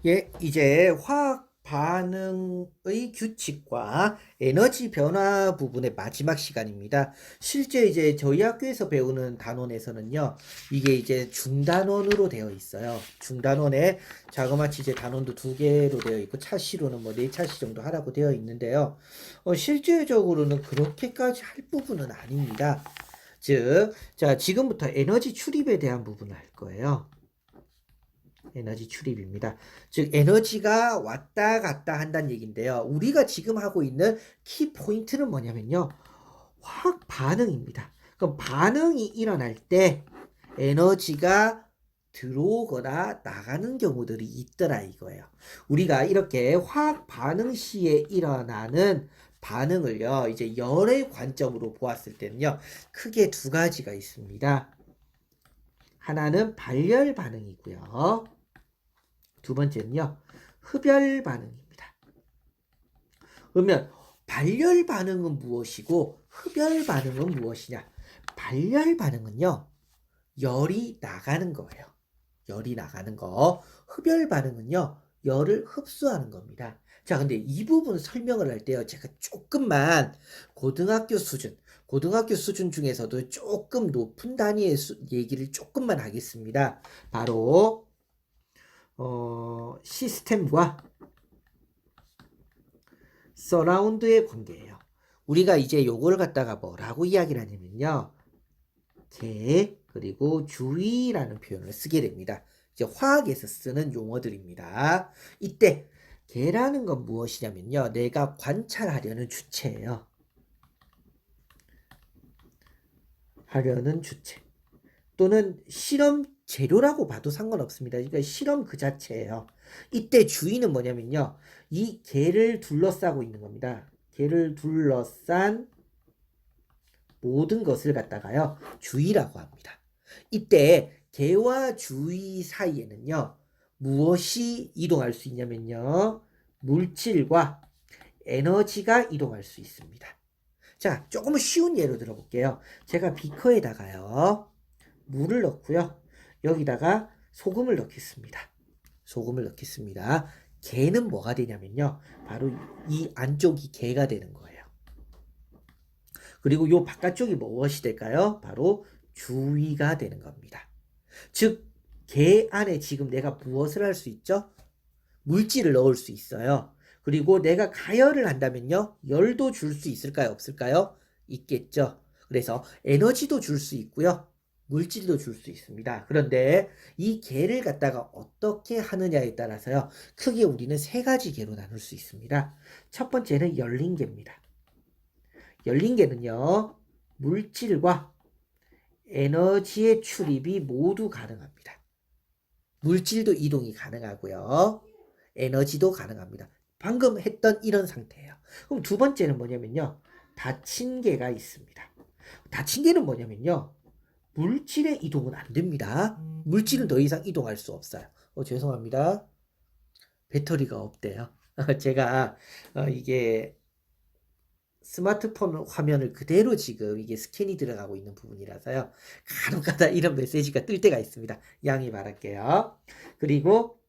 예, 이제 화학 반응의 규칙과 에너지 변화 부분의 마지막 시간입니다. 실제 이제 저희 학교에서 배우는 단원에서는요, 이게 이제 중단원으로 되어 있어요. 중단원에 자그마치 이제 단원도 두 개로 되어 있고, 차시로는 뭐 네 차시 정도 하라고 되어 있는데요. 실제적으로는 그렇게까지 할 부분은 아닙니다. 즉, 자, 지금부터 에너지 출입에 대한 부분을 할 거예요. 에너지 출입입니다. 즉 에너지가 왔다 갔다 한다는 얘기인데요. 우리가 지금 하고 있는 키 포인트는 뭐냐면요. 화학 반응입니다. 그럼 반응이 일어날 때 에너지가 들어오거나 나가는 경우들이 있더라 이거예요. 우리가 이렇게 화학 반응 시에 일어나는 반응을요. 이제 열의 관점으로 보았을 때는요. 크게 두 가지가 있습니다. 하나는 발열 반응이고요. 두 번째는요, 흡열 반응입니다. 그러면 발열 반응은 무엇이고 흡열 반응은 무엇이냐? 발열 반응은요, 열이 나가는 거예요. 열이 나가는 거. 흡열 반응은요, 열을 흡수하는 겁니다. 자, 근데 이 부분 설명을 할 때요, 제가 조금만 고등학교 수준 중에서도 조금 높은 단위의 얘기를 조금만 하겠습니다. 바로, 시스템과 서라운드의 관계예요. 우리가 이제 요걸 갖다가 뭐라고 이야기를 하냐면요. 개 그리고 주의라는 표현을 쓰게 됩니다. 이제 화학에서 쓰는 용어들입니다. 이때 개라는 건 무엇이냐면요. 내가 관찰하려는 주체예요. 하려는 주체. 또는 실험 재료라고 봐도 상관없습니다. 그러니까 실험 그 자체예요. 이때 주의는 뭐냐면요. 이 개를 둘러싸고 있는 겁니다. 개를 둘러싼 모든 것을 갖다가요. 주의라고 합니다. 이때 개와 주의 사이에는요. 무엇이 이동할 수 있냐면요. 물질과 에너지가 이동할 수 있습니다. 자, 조금 쉬운 예로 들어볼게요. 제가 비커에다가요. 물을 넣고요. 여기다가 소금을 넣겠습니다. 소금을 넣겠습니다. 개는 뭐가 되냐면요. 바로 이 안쪽이 개가 되는 거예요. 그리고 요 바깥쪽이 무엇이 될까요? 바로 주위가 되는 겁니다. 즉, 개 안에 지금 내가 무엇을 할 수 있죠? 물질을 넣을 수 있어요. 그리고 내가 가열을 한다면요. 열도 줄 수 있을까요? 없을까요? 있겠죠. 그래서 에너지도 줄 수 있고요. 물질도 줄 수 있습니다. 그런데 이 개를 갖다가 어떻게 하느냐에 따라서요. 크게 우리는 세 가지 개로 나눌 수 있습니다. 첫 번째는 열린 개입니다. 열린 개는요. 물질과 에너지의 출입이 모두 가능합니다. 물질도 이동이 가능하고요. 에너지도 가능합니다. 방금 했던 이런 상태예요. 그럼 두 번째는 뭐냐면요. 닫힌 개가 있습니다. 닫힌 개는 뭐냐면요. 물질의 이동은 안 됩니다. 물질은 더 이상 이동할 수 없어요. 죄송합니다. 배터리가 없대요. 제가 이게 스마트폰 화면을 그대로 지금 이게 스캔이 들어가고 있는 부분이라서요. 간혹가다 이런 메시지가 뜰 때가 있습니다. 양해 바랄게요. 그리고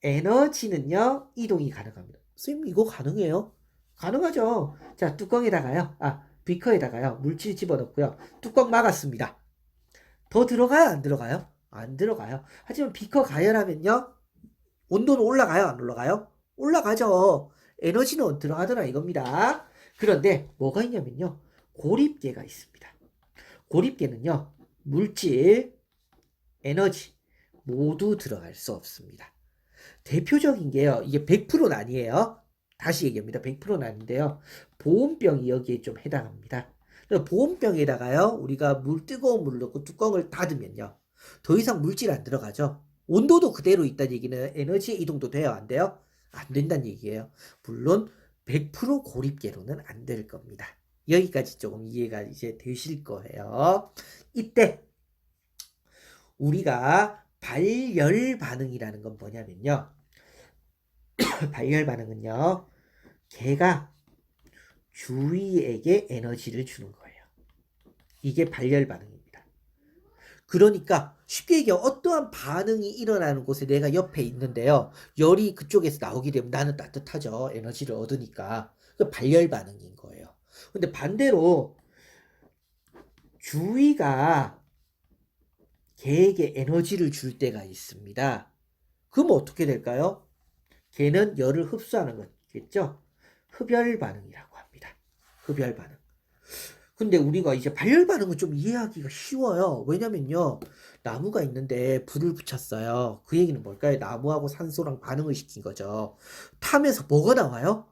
에너지는요, 이동이 가능합니다. 선생님, 이거 가능해요? 가능하죠. 자, 뚜껑에다가요, 비커에다가요, 물질 집어넣고요, 뚜껑 막았습니다. 더 들어가요? 안 들어가요? 안 들어가요. 하지만 비커 가열하면요, 온도는 올라가요? 안 올라가요? 올라가죠. 에너지는 들어가더라 이겁니다. 그런데 뭐가 있냐면요. 고립계가 있습니다. 고립계는요. 물질, 에너지 모두 들어갈 수 없습니다. 대표적인 게요. 이게 100%는 아니에요. 다시 얘기합니다. 100%는 아닌데요. 보온병이 여기에 좀 해당합니다. 보온병에다가요. 우리가 뜨거운 물을 넣고 뚜껑을 닫으면요. 더 이상 물질 안 들어가죠. 온도도 그대로 있다는 얘기는 에너지의 이동도 돼요? 안 돼요? 안 된다는 얘기예요. 물론 100% 고립계로는 안 될 겁니다. 여기까지 조금 이해가 이제 되실 거예요. 이때 우리가 발열 반응이라는 건 뭐냐면요. 발열 반응은요. 걔가 주위에게 에너지를 주는 거예요. 이게 발열 반응입니다. 그러니까 쉽게 얘기하면 어떠한 반응이 일어나는 곳에 내가 옆에 있는데요. 열이 그쪽에서 나오게 되면 나는 따뜻하죠. 에너지를 얻으니까. 그 발열 반응인 거예요. 근데 반대로 주위가 걔에게 에너지를 줄 때가 있습니다. 그럼 어떻게 될까요? 걔는 열을 흡수하는 거겠죠? 흡열 반응이라고 합니다. 흡열 반응. 근데 우리가 이제 발열 반응은 좀 이해하기가 쉬워요. 왜냐면요. 나무가 있는데 불을 붙였어요. 그 얘기는 뭘까요? 나무하고 산소랑 반응을 시킨 거죠. 타면서 뭐가 나와요?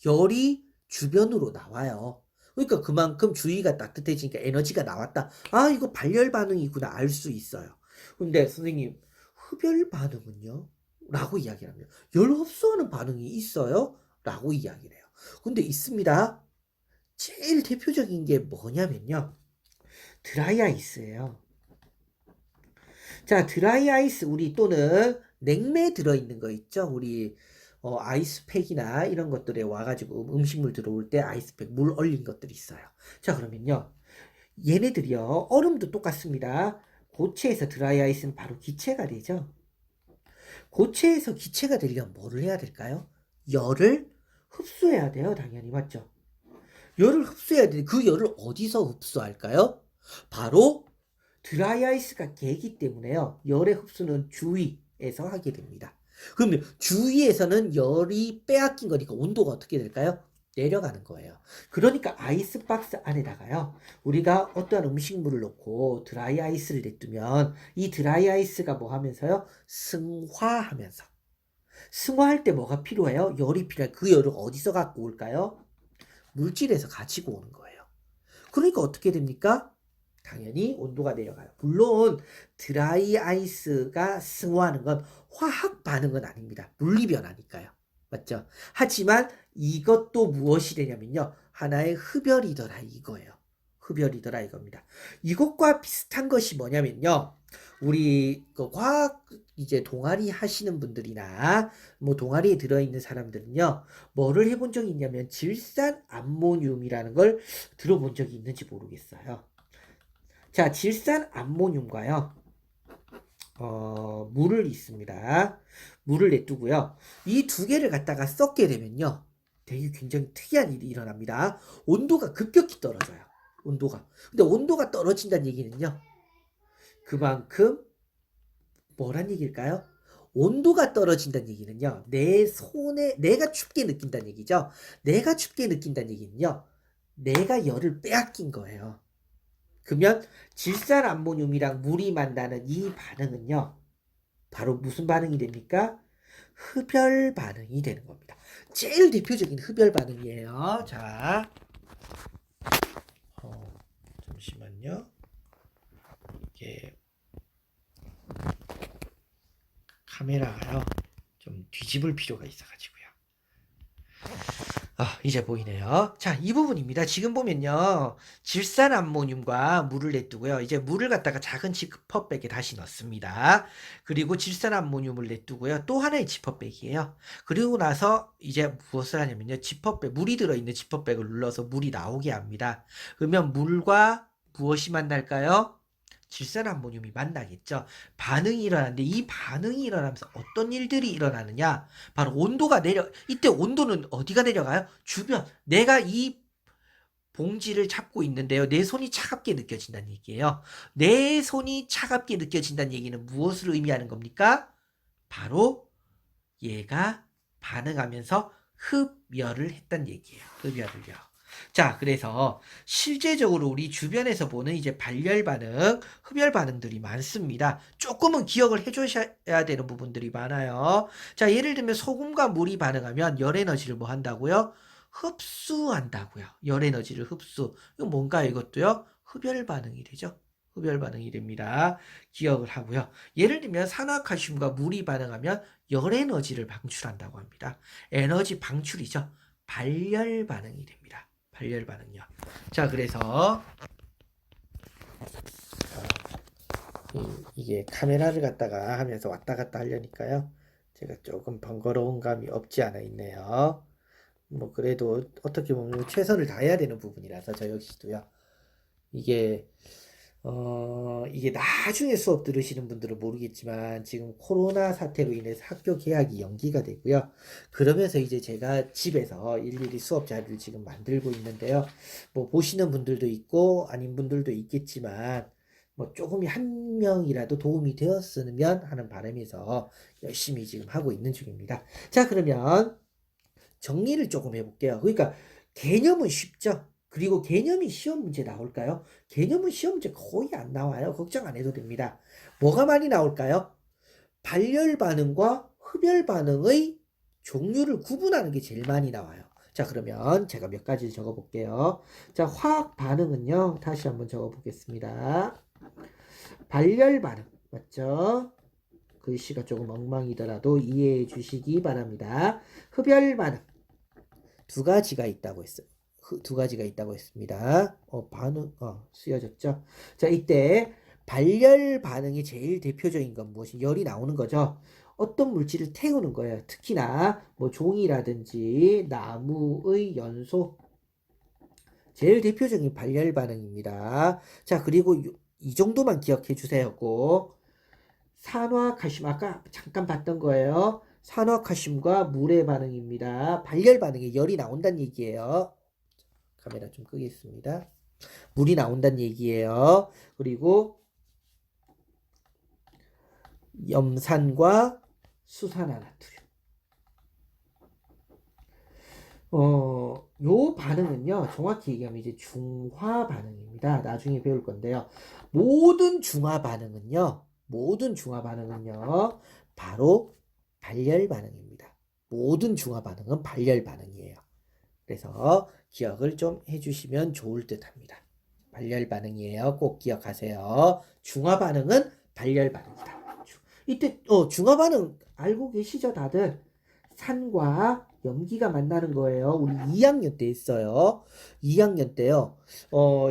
열이 주변으로 나와요. 그러니까 그만큼 주위가 따뜻해지니까 에너지가 나왔다. 아, 이거 발열 반응이구나 알 수 있어요. 근데 선생님, 흡열 반응은요? 라고 이야기를 합니다. 열 흡수하는 반응이 있어요? 라고 이야기를 해요. 근데 있습니다. 제일 대표적인 게 뭐냐면요. 드라이 아이스예요. 자, 드라이 아이스 우리 또는 냉매 들어있는 거 있죠? 우리 아이스팩이나 이런 것들에 와가지고 음식물 들어올 때 아이스팩 물 얼린 것들이 있어요. 자, 그러면요. 얘네들이요. 얼음도 똑같습니다. 고체에서 드라이 아이스는 바로 기체가 되죠. 고체에서 기체가 되려면 뭐를 해야 될까요? 열을 흡수해야 돼요. 당연히 맞죠? 열을 흡수해야 되는데 그 열을 어디서 흡수할까요? 바로 드라이 아이스가 개기 때문에요. 열의 흡수는 주위에서 하게 됩니다. 그러면 주위에서는 열이 빼앗긴 거니까 온도가 어떻게 될까요? 내려가는 거예요. 그러니까 아이스박스 안에다가요. 우리가 어떠한 음식물을 넣고 드라이 아이스를 냅두면 이 드라이 아이스가 뭐 하면서요? 승화하면서. 승화할 때 뭐가 필요해요? 열이 필요해요. 그 열을 어디서 갖고 올까요? 물질에서 가지고 오는 거예요. 그러니까 어떻게 됩니까? 당연히 온도가 내려가요. 물론 드라이 아이스가 승화하는 건 화학 반응은 아닙니다. 물리 변화니까요. 맞죠? 하지만 이것도 무엇이 되냐면요. 하나의 흡열이더라 이거예요. 흡열이더라 이겁니다. 이것과 비슷한 것이 뭐냐면요. 우리 그 과학 이제 동아리 하시는 분들이나 뭐 동아리에 들어있는 사람들은요. 뭐를 해본 적이 있냐면 질산 암모늄이라는 걸 들어본 적이 있는지 모르겠어요. 자, 질산 암모늄과요. 물을 있습니다. 물을 내두고요. 이 두 개를 갖다가 섞게 되면요. 되게 굉장히 특이한 일이 일어납니다. 온도가 급격히 떨어져요. 온도가. 근데 온도가 떨어진다는 얘기는요. 그만큼 뭐란 얘기일까요? 온도가 떨어진다는 얘기는요. 내 손에 내가 춥게 느낀다는 얘기죠. 내가 춥게 느낀다는 얘기는요. 내가 열을 빼앗긴 거예요. 그러면 질산암모늄이랑 물이 만나는 이 반응은요. 바로 무슨 반응이 됩니까? 흡열 반응이 되는 겁니다. 제일 대표적인 흡열 반응이에요. 자, 잠시만요. 이게 카메라가요. 좀 뒤집을 필요가 있어가지고요. 이제 보이네요. 자, 이 부분입니다. 지금 보면요. 질산암모늄과 물을 내두고요. 이제 물을 갖다가 작은 지퍼백에 다시 넣습니다. 그리고 질산암모늄을 내두고요. 또 하나의 지퍼백이에요. 그리고 나서 이제 무엇을 하냐면요. 지퍼백, 물이 들어있는 지퍼백을 눌러서 물이 나오게 합니다. 그러면 물과 무엇이 만날까요? 질산암모늄이 만나겠죠. 반응이 일어나는데 이 반응이 일어나면서 어떤 일들이 일어나느냐? 바로 온도가 이때 온도는 어디가 내려가요? 주변. 내가 이 봉지를 잡고 있는데요. 내 손이 차갑게 느껴진다는 얘기예요. 내 손이 차갑게 느껴진다는 얘기는 무엇을 의미하는 겁니까? 바로 얘가 반응하면서 흡열을 했다는 얘기예요. 흡열을요. 자, 그래서 실제적으로 우리 주변에서 보는 이제 발열 반응, 흡열 반응들이 많습니다. 조금은 기억을 해주셔야 되는 부분들이 많아요. 자, 예를 들면 소금과 물이 반응하면 열 에너지를 뭐 한다고요? 흡수한다고요. 열 에너지를 흡수. 이거 뭔가 이것도요? 흡열 반응이 되죠. 흡열 반응이 됩니다. 기억을 하고요. 예를 들면 산화칼슘과 물이 반응하면 열 에너지를 방출한다고 합니다. 에너지 방출이죠. 발열 반응이 됩니다. 발열 반응요. 자, 그래서 이게 카메라를 갖다가 하면서 왔다 갔다 하려니까요. 제가 조금 번거로운 감이 없지 않아 있네요. 뭐 그래도 어떻게 보면 최선을 다해야 되는 부분이라서 저 역시도요. 이게 이게 나중에 수업 들으시는 분들은 모르겠지만 지금 코로나 사태로 인해서 학교 개학이 연기가 되고요. 그러면서 이제 제가 집에서 일일이 수업 자료를 지금 만들고 있는데요. 뭐 보시는 분들도 있고 아닌 분들도 있겠지만 뭐 조금 한 명이라도 도움이 되었으면 하는 바람에서 열심히 지금 하고 있는 중입니다. 자, 그러면 정리를 조금 해볼게요. 그러니까 개념은 쉽죠? 그리고 개념이 시험 문제 나올까요? 개념은 시험 문제 거의 안 나와요. 걱정 안 해도 됩니다. 뭐가 많이 나올까요? 발열 반응과 흡열 반응의 종류를 구분하는 게 제일 많이 나와요. 자, 그러면 제가 몇 가지 적어 볼게요. 자, 화학 반응은요. 다시 한번 적어 보겠습니다. 발열 반응. 맞죠? 글씨가 조금 엉망이더라도 이해해 주시기 바랍니다. 흡열 반응. 두 가지가 있다고 했어요. 두 가지가 있다고 했습니다. 쓰여졌죠? 자, 이때 발열 반응이 제일 대표적인 건 무엇이? 열이 나오는 거죠. 어떤 물질을 태우는 거예요. 특히나 뭐 종이라든지 나무의 연소. 제일 대표적인 발열 반응입니다. 자, 그리고 이 정도만 기억해 주세요. 꼭. 산화칼슘 아까 잠깐 봤던 거예요. 산화칼슘과 물의 반응입니다. 발열 반응에 열이 나온다는 얘기예요. 카메라 좀 끄겠습니다. 물이 나온다는 얘기예요. 그리고 염산과 수산화나트륨. 요 반응은요, 정확히 얘기하면 이제 중화 반응입니다. 나중에 배울 건데요. 모든 중화 반응은요, 바로 발열 반응입니다. 모든 중화 반응은 발열 반응이에요. 그래서 기억을 좀 해주시면 좋을 듯 합니다. 발열 반응이에요. 꼭 기억하세요. 중화 반응은 발열 반응이다. 이때 중화 반응 알고 계시죠, 다들? 산과 염기가 만나는 거예요. 우리 2학년 때 했어요. 2학년 때요.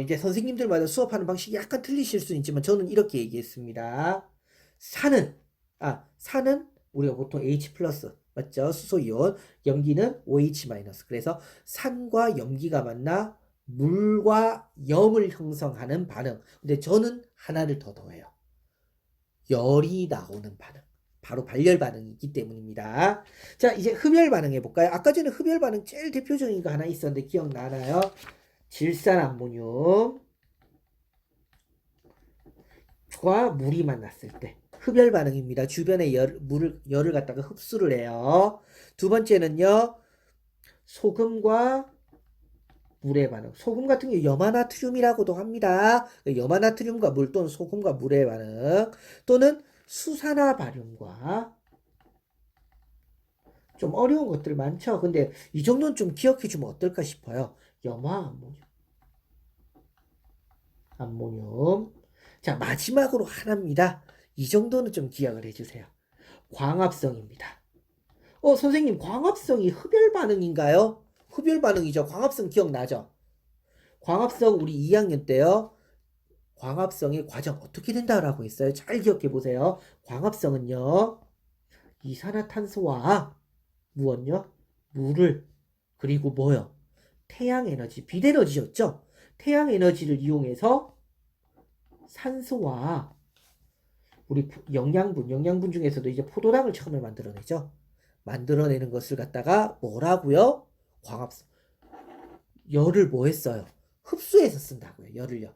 이제 선생님들마다 수업하는 방식이 약간 틀리실 수 있지만 저는 이렇게 얘기했습니다. 산은 우리가 보통 H 플러스 맞죠? 수소이온. 염기는 OH 마이너스. 그래서 산과 염기가 만나 물과 염을 형성하는 반응. 근데 저는 하나를 더 더해요. 열이 나오는 반응. 바로 발열 반응이기 때문입니다. 자, 이제 흡열 반응 해볼까요? 아까 전에 흡열 반응 제일 대표적인 거 하나 있었는데 기억나나요? 질산암모늄과 물이 만났을 때 흡열 반응입니다. 주변에 열을 갖다가 흡수를 해요. 두 번째는요, 소금과 물의 반응. 소금 같은 경우 염화나트륨이라고도 합니다. 염화나트륨과 물 또는 소금과 물의 반응. 또는 수산화 바륨과 좀 어려운 것들 많죠. 근데 이 정도는 좀 기억해 주면 어떨까 싶어요. 암모늄. 자, 마지막으로 하나입니다. 이 정도는 좀 기억을 해주세요. 광합성입니다. 선생님, 광합성이 흡열 반응인가요? 흡열 반응이죠. 광합성 기억나죠? 광합성 우리 2학년 때요. 광합성의 과정 어떻게 된다라고 했어요? 잘 기억해 보세요. 광합성은요. 이산화탄소와 무엇요? 물을 그리고 뭐요? 태양 에너지, 빛 에너지였죠? 태양 에너지를 이용해서 산소와 우리 영양분 중에서도 이제 포도당을 처음에 만들어내죠. 만들어내는 것을 갖다가 뭐라고요? 광합성. 열을 뭐 했어요? 흡수해서 쓴다고요. 열을요.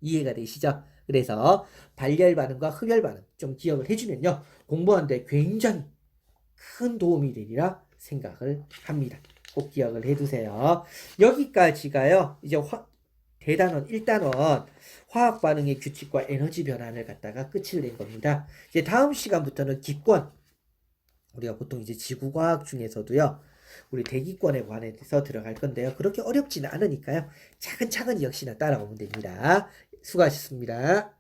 이해가 되시죠? 그래서 발열 반응과 흡열 반응 좀 기억을 해주면요. 공부하는데 굉장히 큰 도움이 되리라 생각을 합니다. 꼭 기억을 해두세요. 여기까지가요. 이제 대단원 1단원 화학 반응의 규칙과 에너지 변환을 갖다가 끝을 낸 겁니다. 이제 다음 시간부터는 기권. 우리가 보통 이제 지구과학 중에서도요. 우리 대기권에 관해서 들어갈 건데요. 그렇게 어렵지는 않으니까요. 차근차근 역시나 따라오면 됩니다. 수고하셨습니다.